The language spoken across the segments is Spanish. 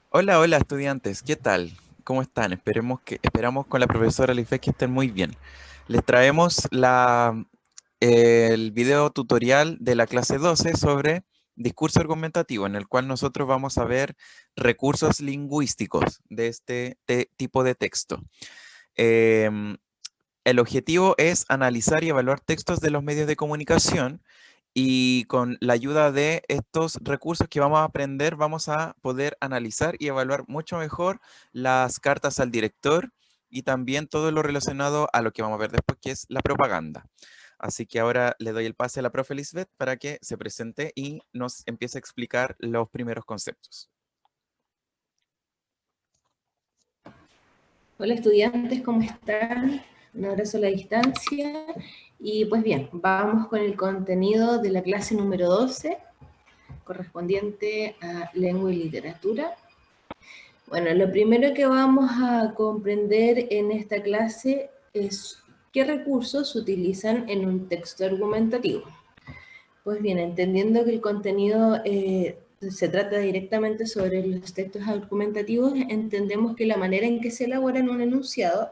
Hola, hola estudiantes, ¿qué tal? ¿Cómo están? Esperamos con la profesora Lifet que estén muy bien. Les traemos el video tutorial de la clase 12 sobre discurso argumentativo, en el cual nosotros vamos a ver recursos lingüísticos de este tipo de texto. Em, el objetivo es analizar y evaluar textos de los medios de comunicación y con la ayuda de estos recursos que vamos a aprender, vamos a poder analizar y evaluar mucho mejor las cartas al director y también todo lo relacionado a lo que vamos a ver después, que es la propaganda. Así que ahora le doy el pase a la profe Lisbeth para que se presente y nos empiece a explicar los primeros conceptos. Hola estudiantes, ¿cómo están? Un abrazo a la distancia. Y pues bien, vamos con el contenido de la clase número 12, correspondiente a lengua y literatura. Bueno, lo primero que vamos a comprender en esta clase es qué recursos se utilizan en un texto argumentativo. Pues bien, entendiendo que el contenido se trata directamente sobre los textos argumentativos, entendemos que la manera en que se elabora un enunciado,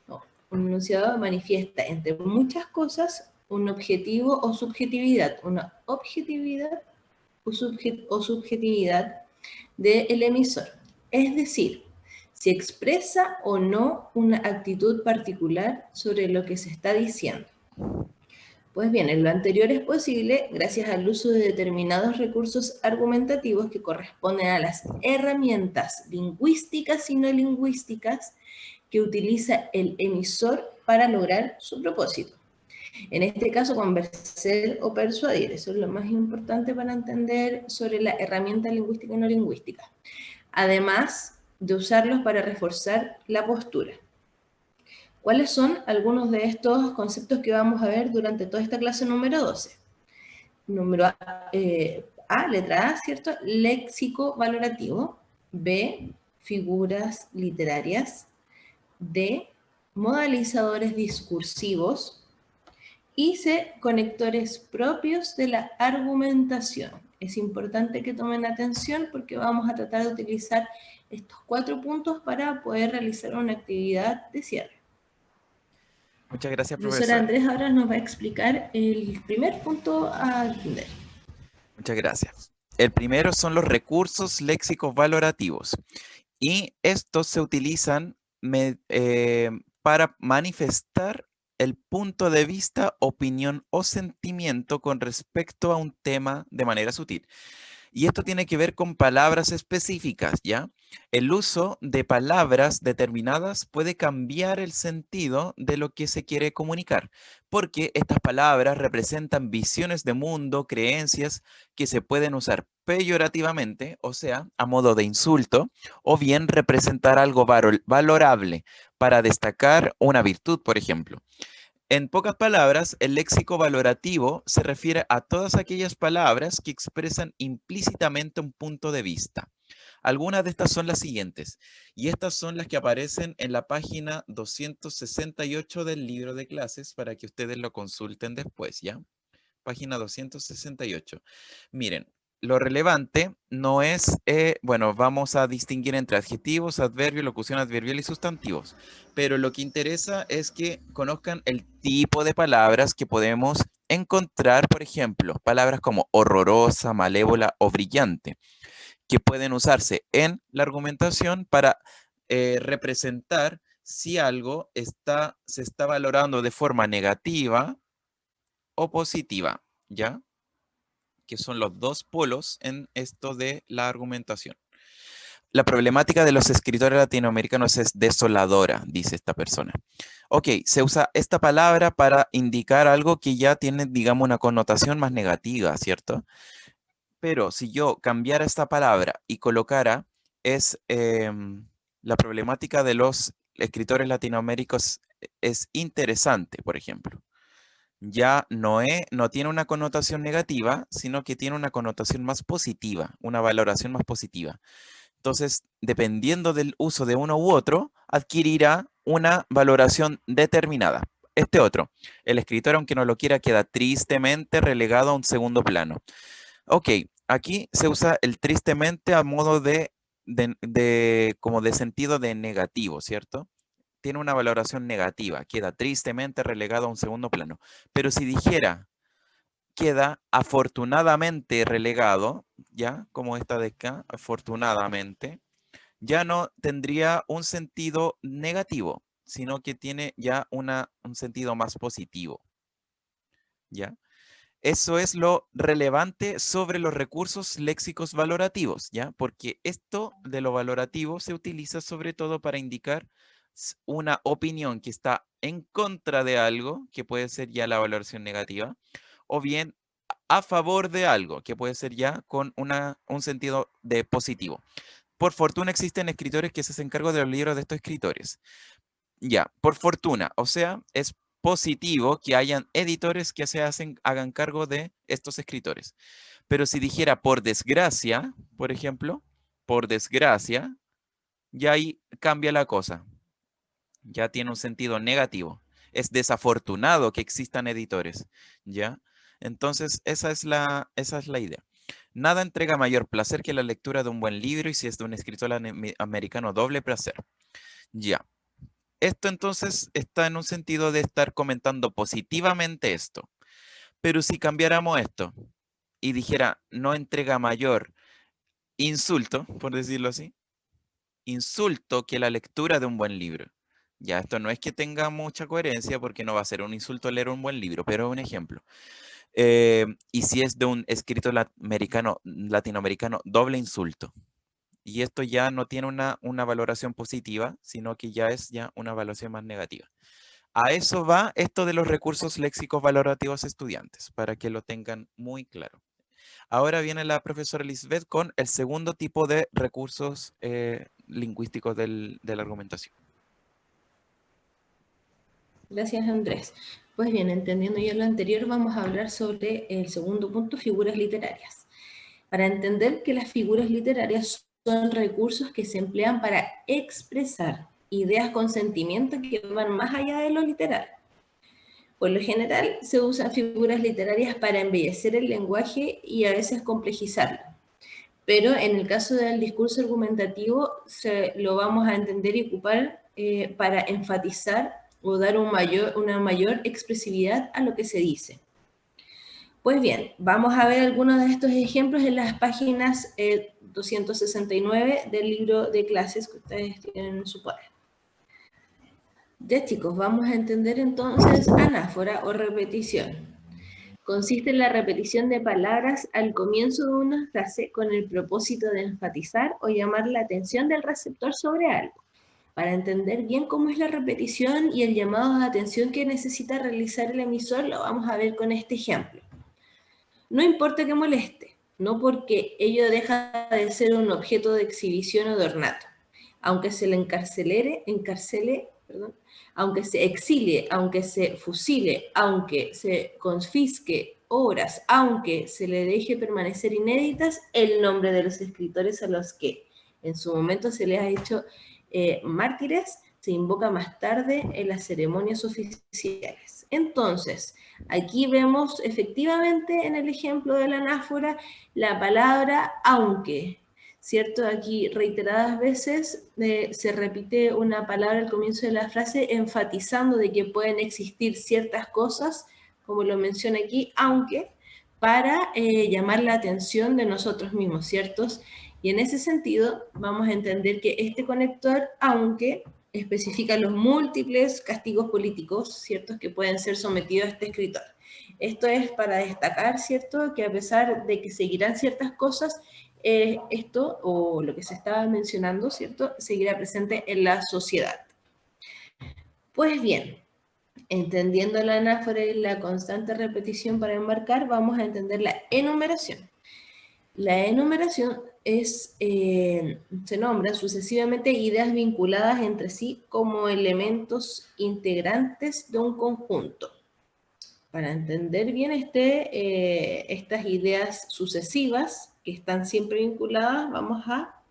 no, un enunciado manifiesta, entre muchas cosas, un objetivo o subjetividad, una objetividad o subjetividad del emisor. Es decir, si expresa o no una actitud particular sobre lo que se está diciendo. Pues bien, en lo anterior es posible gracias al uso de determinados recursos argumentativos que corresponden a las herramientas lingüísticas y no lingüísticas que utiliza el emisor para lograr su propósito. En este caso, convencer o persuadir, eso es lo más importante para entender sobre la herramienta lingüística y no lingüística. Además de usarlos para reforzar la postura. ¿Cuáles son algunos de estos conceptos que vamos a ver durante toda esta clase número 12? Número letra A, ¿cierto? Léxico valorativo. B, figuras literarias. D, modalizadores discursivos. Y C, conectores propios de la argumentación. Es importante que tomen atención porque vamos a tratar de utilizar estos 4 puntos para poder realizar una actividad de cierre. Muchas gracias, El profesor profesora. Andrés ahora nos va a explicar el primer punto a atender. Muchas gracias. El primero son los recursos léxicos valorativos. Y estos se utilizan para manifestar el punto de vista, opinión o sentimiento con respecto a un tema de manera sutil. Y esto tiene que ver con palabras específicas, ¿ya? El uso de palabras determinadas puede cambiar el sentido de lo que se quiere comunicar, porque estas palabras representan visiones de mundo, creencias que se pueden usar peyorativamente, o sea, a modo de insulto, o bien representar algo valorable para destacar una virtud, por ejemplo. En pocas palabras, el léxico valorativo se refiere a todas aquellas palabras que expresan implícitamente un punto de vista. Algunas de estas son las siguientes, y estas son las que aparecen en la página 268 del libro de clases para que ustedes lo consulten después, ¿ya? Página 268. Miren, lo relevante no es, bueno, vamos a distinguir entre adjetivos, adverbios, locución adverbial y sustantivos, pero lo que interesa es que conozcan el tipo de palabras que podemos encontrar, por ejemplo, palabras como horrorosa, malévola o brillante, que pueden usarse en la argumentación para representar si algo se está valorando de forma negativa o positiva, ¿ya? Que son los dos polos en esto de la argumentación. La problemática de los escritores latinoamericanos es desoladora, dice esta persona. Ok, se usa esta palabra para indicar algo que ya tiene, digamos, una connotación más negativa, ¿cierto? Pero si yo cambiara esta palabra y colocara la problemática de los escritores latinoamericanos es interesante, por ejemplo. Ya no tiene una connotación negativa, sino que tiene una connotación más positiva, una valoración más positiva. Entonces, dependiendo del uso de uno u otro, adquirirá una valoración determinada. Este otro, el escritor, aunque no lo quiera, queda tristemente relegado a un segundo plano. Ok, aquí se usa el tristemente a modo de como de sentido de negativo, ¿cierto? Tiene una valoración negativa, queda tristemente relegado a un segundo plano. Pero si dijera, queda afortunadamente relegado, ¿ya? Como esta de acá, afortunadamente, ya no tendría un sentido negativo, sino que tiene ya un sentido más positivo, ¿ya? Eso es lo relevante sobre los recursos léxicos valorativos, ¿ya? Porque esto de lo valorativo se utiliza sobre todo para indicar una opinión que está en contra de algo, que puede ser ya la valoración negativa, o bien a favor de algo, que puede ser ya con un sentido de positivo. Por fortuna existen escritores que se hacen cargo de los libros de estos escritores. Ya, por fortuna, o sea, es positivo que hayan editores que hagan cargo de estos escritores. Pero si dijera por desgracia, por ejemplo, por desgracia, ya ahí cambia la cosa. Ya tiene un sentido negativo. Es desafortunado que existan editores, ¿ya? Entonces, esa es la idea. Nada entrega mayor placer que la lectura de un buen libro y si es de un escritor americano, doble placer. Ya. Esto entonces está en un sentido de estar comentando positivamente esto. Pero si cambiáramos esto y dijera no entrega mayor insulto, por decirlo así, insulto que la lectura de un buen libro. Ya, esto no es que tenga mucha coherencia porque no va a ser un insulto leer un buen libro, pero es un ejemplo. Y si es de un escritor latinoamericano, doble insulto. Y esto ya no tiene una valoración positiva, sino que ya es ya una valoración más negativa. A eso va esto de los recursos léxicos valorativos estudiantes, para que lo tengan muy claro. Ahora viene la profesora Lisbeth con el segundo tipo de recursos lingüísticos de la argumentación. Gracias, Andrés. Pues bien, entendiendo ya lo anterior, vamos a hablar sobre el segundo punto, figuras literarias. Para entender que las figuras literarias son recursos que se emplean para expresar ideas con sentimiento que van más allá de lo literal. Por lo general, se usan figuras literarias para embellecer el lenguaje y a veces complejizarlo. Pero en el caso del discurso argumentativo, lo vamos a entender y ocupar para enfatizar o dar una mayor expresividad a lo que se dice. Pues bien, vamos a ver algunos de estos ejemplos en las páginas 269 del libro de clases que ustedes tienen en su poder. Ya chicos, vamos a entender entonces anáfora o repetición. Consiste en la repetición de palabras al comienzo de una frase con el propósito de enfatizar o llamar la atención del receptor sobre algo. Para entender bien cómo es la repetición y el llamado de atención que necesita realizar el emisor, lo vamos a ver con este ejemplo. No importa que moleste, no porque ello deja de ser un objeto de exhibición o de ornato. Aunque se le encarcele, aunque se exilie, aunque se fusile, aunque se confisque obras, aunque se le deje permanecer inéditas, el nombre de los escritores a los que en su momento se les ha hecho mártires se invoca más tarde en las ceremonias oficiales. Entonces, aquí vemos efectivamente en el ejemplo de la anáfora la palabra aunque, ¿cierto? Aquí reiteradas veces se repite una palabra al comienzo de la frase enfatizando de que pueden existir ciertas cosas, como lo menciona aquí, aunque, para llamar la atención de nosotros mismos, ¿ciertos? Y en ese sentido vamos a entender que este conector, aunque especifica los múltiples castigos políticos, ¿ciertos?, que pueden ser sometidos a este escritor. Esto es para destacar, ¿cierto?, que a pesar de que seguirán ciertas cosas, esto, o lo que se estaba mencionando, ¿cierto?, seguirá presente en la sociedad. Pues bien, entendiendo la anáfora y la constante repetición para enmarcar, vamos a entender la enumeración. La enumeración se nombran sucesivamente ideas vinculadas entre sí como elementos integrantes de un conjunto. Para entender bien estas ideas sucesivas que están siempre vinculadas, vamos a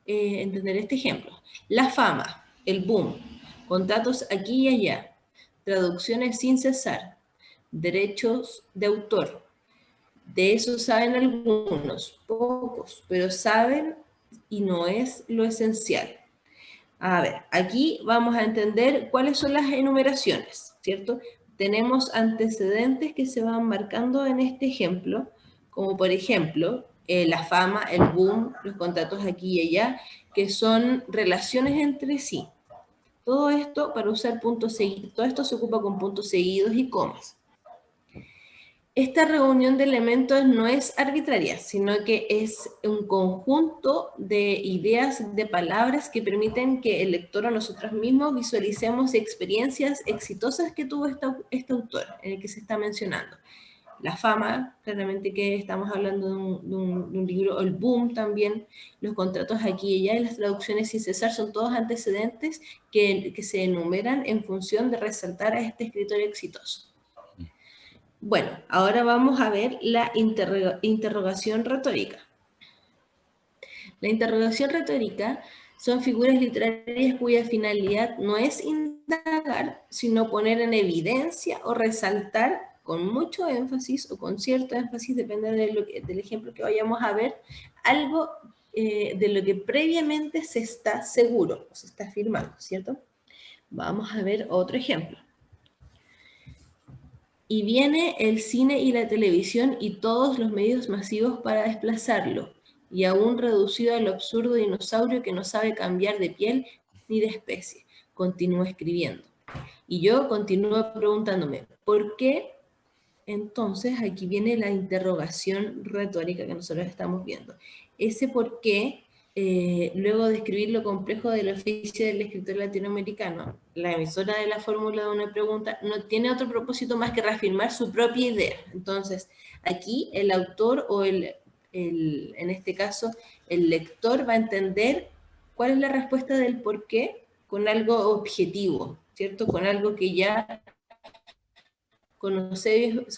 entender este ejemplo. La fama, el boom, contratos aquí y allá, traducciones sin cesar, derechos de autor. De eso saben algunos, pocos, pero saben y no es lo esencial. A ver, aquí vamos a entender cuáles son las enumeraciones, ¿cierto? Tenemos antecedentes que se van marcando en este ejemplo, como por ejemplo, la fama, el boom, los contratos aquí y allá, que son relaciones entre sí. Todo esto para usar puntos seguidos, todo esto se ocupa con puntos seguidos y comas. Esta reunión de elementos no es arbitraria, sino que es un conjunto de ideas, de palabras que permiten que el lector o nosotros mismos visualicemos experiencias exitosas que tuvo este autor, en el que se está mencionando. La fama, claramente que estamos hablando de un libro, el boom también, los contratos aquí y allá y las traducciones sin cesar son todos antecedentes que se enumeran en función de resaltar a este escritor exitoso. Bueno, ahora vamos a ver la interrogación retórica. La interrogación retórica son figuras literarias cuya finalidad no es indagar, sino poner en evidencia o resaltar con mucho énfasis o con cierto énfasis, depende del ejemplo que vayamos a ver, algo de lo que previamente se está seguro, o se está afirmando, ¿cierto? Vamos a ver otro ejemplo. Y viene el cine y la televisión y todos los medios masivos para desplazarlo, y aún reducido al absurdo dinosaurio que no sabe cambiar de piel ni de especie. Continúa escribiendo. Y yo continúo preguntándome, ¿por qué? Entonces aquí viene la interrogación retórica que nosotros estamos viendo. Ese por qué, luego de escribir lo complejo del oficio del escritor latinoamericano, la emisora de la fórmula de una pregunta no tiene otro propósito más que reafirmar su propia idea. Entonces, aquí el autor o en este caso, el lector va a entender cuál es la respuesta del por qué con algo objetivo, ¿cierto? Con algo que ya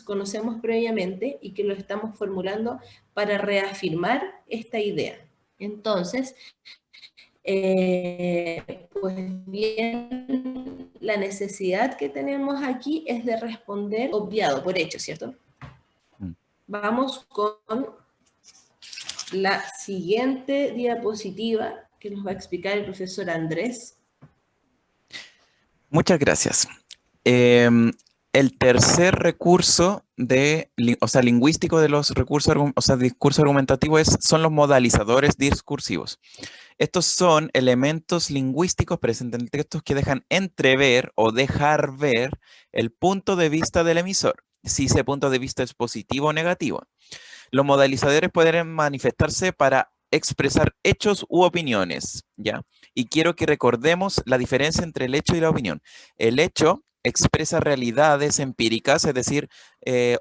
conocemos previamente y que lo estamos formulando para reafirmar esta idea. Entonces, pues bien, la necesidad que tenemos aquí es de responder obviado, por hecho, ¿cierto? Vamos con la siguiente diapositiva que nos va a explicar el profesor Andrés. Muchas gracias. El tercer recurso lingüístico de los recursos, discurso argumentativo son los modalizadores discursivos. Estos son elementos lingüísticos presentes en textos que dejan entrever o dejar ver el punto de vista del emisor, si ese punto de vista es positivo o negativo. Los modalizadores pueden manifestarse para expresar hechos u opiniones, ¿ya? Y quiero que recordemos la diferencia entre el hecho y la opinión. El hecho expresa realidades empíricas, es decir,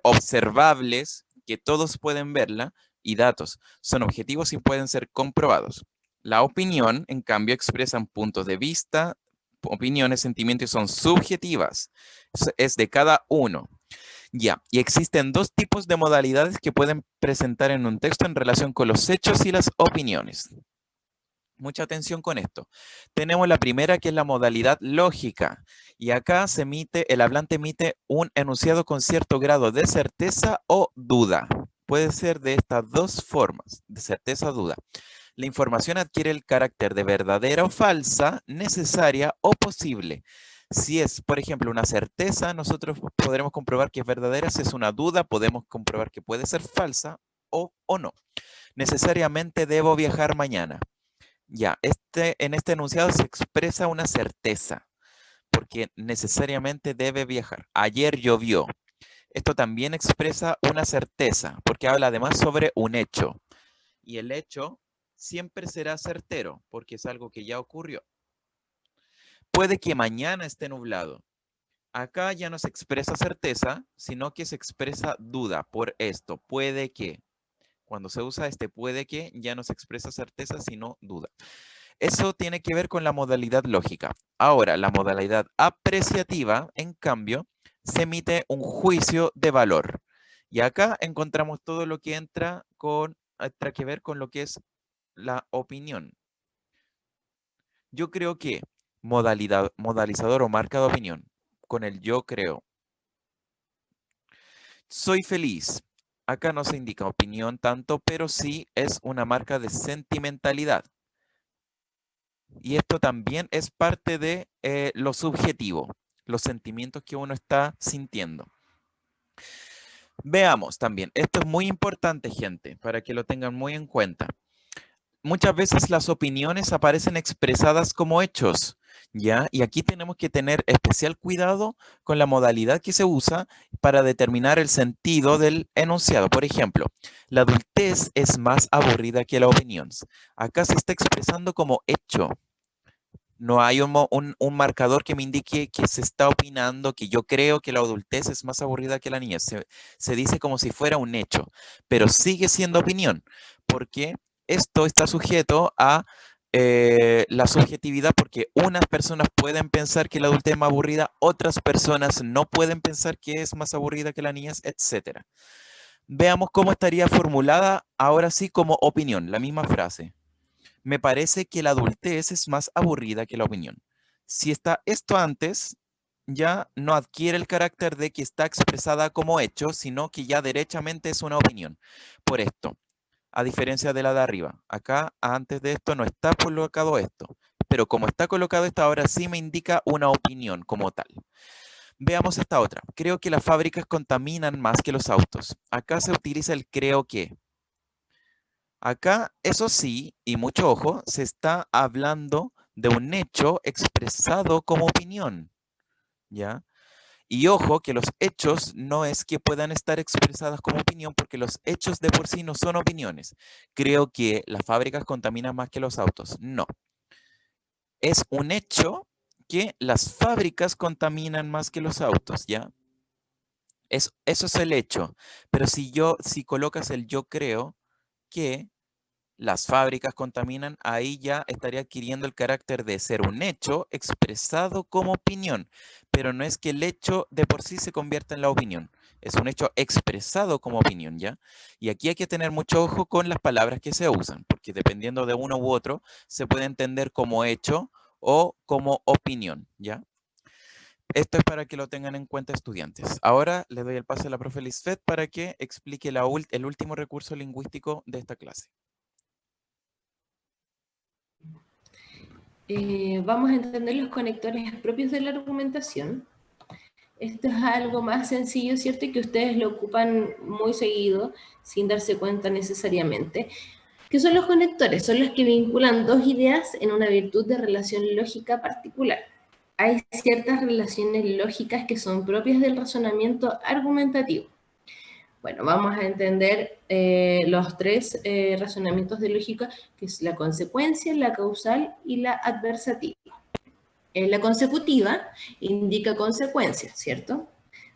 observables, que todos pueden verla, y datos. Son objetivos y pueden ser comprobados. La opinión, en cambio, expresan puntos de vista, opiniones, sentimientos y son subjetivas. Es de cada uno. Ya, y existen dos tipos de modalidades que pueden presentar en un texto en relación con los hechos y las opiniones. Mucha atención con esto. Tenemos la primera, que es la modalidad lógica, y acá el hablante emite un enunciado con cierto grado de certeza o duda. Puede ser de estas dos formas, de certeza o duda. La información adquiere el carácter de verdadera o falsa, necesaria o posible. Si es, por ejemplo, una certeza, nosotros podremos comprobar que es verdadera. Si es una duda, podemos comprobar que puede ser falsa o no. Necesariamente debo viajar mañana. Ya, en este enunciado se expresa una certeza, porque necesariamente debe viajar. Ayer llovió. Esto también expresa una certeza, porque habla además sobre un hecho. Y el hecho siempre será certero, porque es algo que ya ocurrió. Puede que mañana esté nublado. Acá ya no se expresa certeza, sino que se expresa duda por esto. Puede que. Cuando se usa este puede que, ya no se expresa certeza, sino duda. Eso tiene que ver con la modalidad lógica. Ahora, la modalidad apreciativa, en cambio, se emite un juicio de valor. Y acá encontramos todo lo que entra que ver con lo que es la opinión. Yo creo que modalizador o marca de opinión, con el yo creo. Soy feliz. Acá no se indica opinión tanto, pero sí es una marca de sentimentalidad. Y esto también es parte de lo subjetivo, los sentimientos que uno está sintiendo. Veamos también, esto es muy importante, gente, para que lo tengan muy en cuenta. Muchas veces las opiniones aparecen expresadas como hechos, ¿ya? Y aquí tenemos que tener especial cuidado con la modalidad que se usa para determinar el sentido del enunciado. Por ejemplo, la adultez es más aburrida que la opinión. Acá se está expresando como hecho. No hay un marcador que me indique que se está opinando, que yo creo que la adultez es más aburrida que la niñez. Se dice como si fuera un hecho, pero sigue siendo opinión, porque esto está sujeto a la subjetividad, porque unas personas pueden pensar que la adultez es más aburrida, otras personas no pueden pensar que es más aburrida que la niñez, etc. Veamos cómo estaría formulada ahora sí como opinión, la misma frase. Me parece que la adultez es más aburrida que la opinión. Si está esto antes, ya no adquiere el carácter de que está expresada como hecho, sino que ya derechamente es una opinión. Por esto, a diferencia de la de arriba, acá antes de esto no está colocado esto, pero como está colocado esto ahora sí me indica una opinión como tal. Veamos esta otra. Creo que las fábricas contaminan más que los autos. Acá se utiliza el creo que. Acá, eso sí, y mucho ojo, se está hablando de un hecho expresado como opinión, ¿ya? Y ojo que los hechos no es que puedan estar expresadas como opinión porque los hechos de por sí no son opiniones. Creo que las fábricas contaminan más que los autos. No. Es un hecho que las fábricas contaminan más que los autos, ¿ya? Eso es el hecho. Pero si colocas el yo creo que las fábricas contaminan, ahí ya estaría adquiriendo el carácter de ser un hecho expresado como opinión, pero no es que el hecho de por sí se convierta en la opinión, es un hecho expresado como opinión, ¿ya? Y aquí hay que tener mucho ojo con las palabras que se usan, porque dependiendo de uno u otro, se puede entender como hecho o como opinión, ¿ya? Esto es para que lo tengan en cuenta estudiantes. Ahora le doy el pase a la profe Lisfet para que explique el último recurso lingüístico de esta clase. Vamos a entender los conectores propios de la argumentación. Esto es algo más sencillo, ¿cierto? Y que ustedes lo ocupan muy seguido, sin darse cuenta necesariamente. ¿Qué son los conectores? Son los que vinculan dos ideas en una virtud de relación lógica particular. Hay ciertas relaciones lógicas que son propias del razonamiento argumentativo. Bueno, vamos a entender los tres razonamientos de lógica, que es la consecuencia, la causal y la adversativa. La consecutiva indica consecuencias, ¿cierto?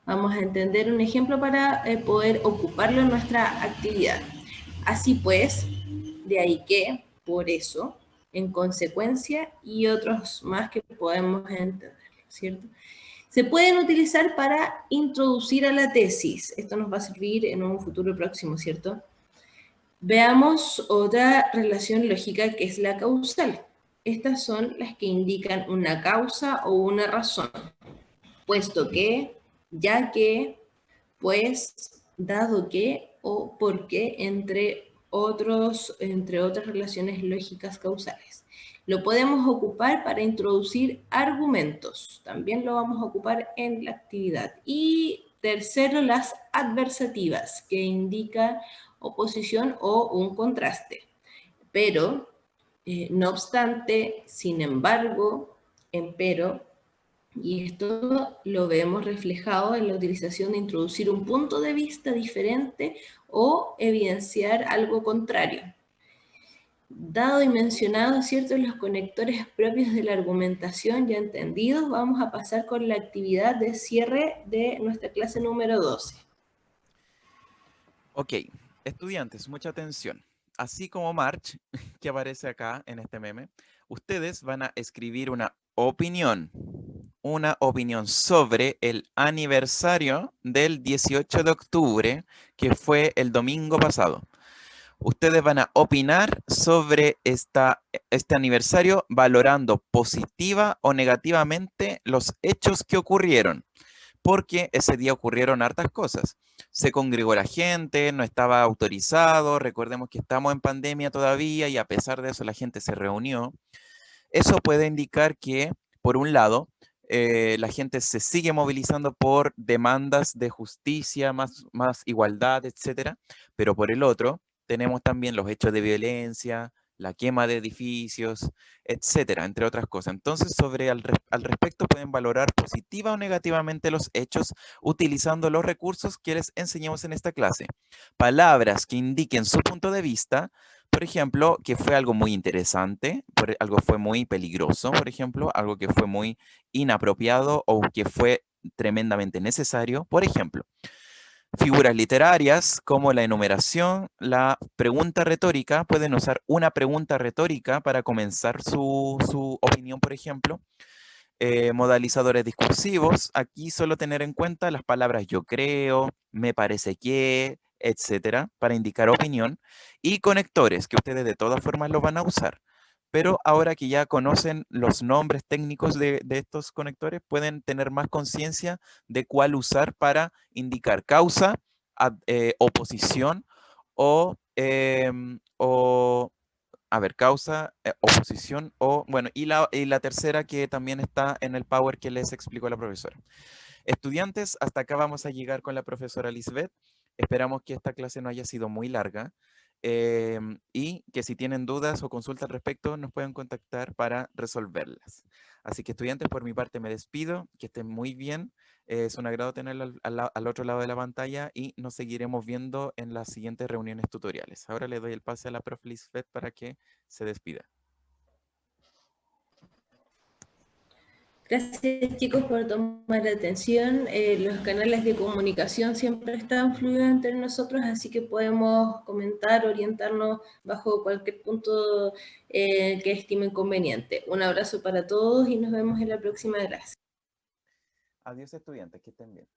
Vamos a entender un ejemplo para poder ocuparlo en nuestra actividad. Así pues, de ahí que, por eso, en consecuencia y otros más que podemos entender, ¿cierto? Se pueden utilizar para introducir a la tesis. Esto nos va a servir en un futuro próximo, ¿cierto? Veamos otra relación lógica que es la causal. Estas son las que indican una causa o una razón. Puesto que, ya que, pues, dado que o porque, entre otras relaciones lógicas causales. Lo podemos ocupar para introducir argumentos. También lo vamos a ocupar en la actividad. Y tercero, las adversativas, que indican oposición o un contraste. Pero, no obstante, sin embargo, empero, y esto lo vemos reflejado en la utilización de introducir un punto de vista diferente o evidenciar algo contrario. Dado y mencionado, ¿cierto?, los conectores propios de la argumentación ya entendidos, vamos a pasar con la actividad de cierre de nuestra clase número 12. Ok, estudiantes, mucha atención. Así como March, que aparece acá en este meme, ustedes van a escribir una opinión sobre el aniversario del 18 de octubre, que fue el domingo pasado. Ustedes van a opinar sobre este aniversario valorando positiva o negativamente los hechos que ocurrieron. porque ese día ocurrieron hartas cosas. Se congregó la gente, no estaba autorizado, recordemos que estamos en pandemia todavía y a pesar de eso la gente se reunió. Eso puede indicar que, por un lado, la gente se sigue movilizando por demandas de justicia, más igualdad, etcétera, pero por el otro, tenemos también los hechos de violencia, la quema de edificios, etcétera, entre otras cosas. Entonces, al respecto, pueden valorar positiva o negativamente los hechos utilizando los recursos que les enseñamos en esta clase. Palabras que indiquen su punto de vista, por ejemplo, que fue algo muy interesante, algo fue muy peligroso, por ejemplo, algo que fue muy inapropiado o que fue tremendamente necesario. Por ejemplo, figuras literarias como la enumeración, la pregunta retórica, pueden usar una pregunta retórica para comenzar su opinión, por ejemplo. Modalizadores discursivos, aquí solo tener en cuenta las palabras yo creo, me parece que, etcétera, para indicar opinión, y conectores, que ustedes de todas formas lo van a usar. Pero ahora que ya conocen los nombres técnicos de estos conectores, pueden tener más conciencia de cuál usar para indicar causa, oposición o a ver, causa, oposición o, bueno, y la tercera que también está en el Power que les explicó la profesora. Estudiantes, hasta acá vamos a llegar con la profesora Lisbeth. Esperamos que esta clase no haya sido muy larga y que si tienen dudas o consultas al respecto nos pueden contactar para resolverlas. Así que estudiantes, por mi parte me despido, que estén muy bien. Es un agrado tenerlo al otro lado de la pantalla y nos seguiremos viendo en las siguientes reuniones tutoriales. Ahora le doy el pase a la profe Lisbeth para que se despida. Gracias chicos por tomar atención. Los canales de comunicación siempre están fluidos entre nosotros, así que podemos comentar, orientarnos bajo cualquier punto que estimen conveniente. Un abrazo para todos y nos vemos en la próxima clase. Adiós estudiantes, que estén bien.